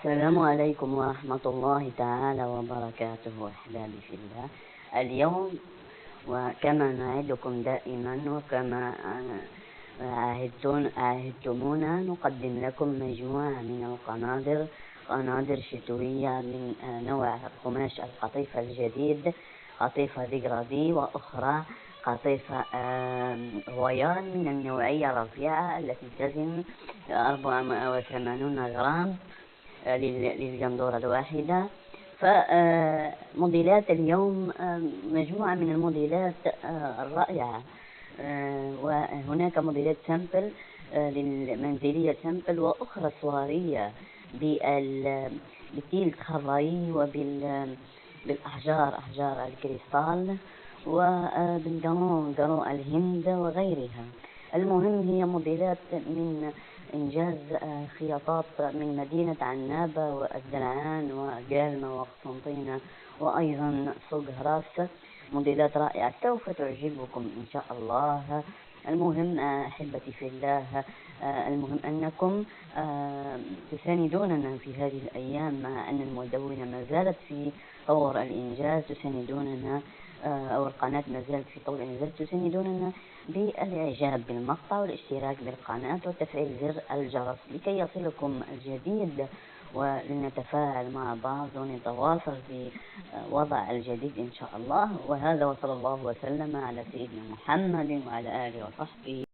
السلام عليكم ورحمة الله تعالى وبركاته أحبابي في الله. اليوم وكما نعدكم دائما وكما عاهدتمونا نقدم لكم مجموعة من قنادر شتوية من نوع قماش القطيفة الجديد، قطيفة ديجرادي، وأخرى قطيفة رويال من النوعية الرفيعة التي تزن 84 غرام للجندورة الواحدة. فموديلات اليوم مجموعة من الموديلات الرائعة، وهناك موديلات سامبل للمنزلية سامبل، وأخرى سوارية بالتيل خضري وبالأحجار أحجار الكريستال وبالجرو الهند وغيرها. المهم هي موديلات من إنجاز خياطات من مدينة عنابة والدرعان وجالمة وقسنطينة وأيضا سوق هراس. موديلات رائعة سوف تعجبكم إن شاء الله. المهم أحبتي في الله، المهم أنكم تساندوننا في هذه الأيام، مع أن المدونة ما زالت في طور الإنجاز، تساندوننا أو القناة ما زالت في طور الإنجاز، تساندوننا بالإعجاب بالمقطع والاشتراك بالقناة وتفعيل زر الجرس لكي يصلكم الجديد، ولنتفاعل مع بعض ونتواصل في وضع الجديد إن شاء الله. وهذا، وصلى الله وسلم على سيدنا محمد وعلى آله وصحبه.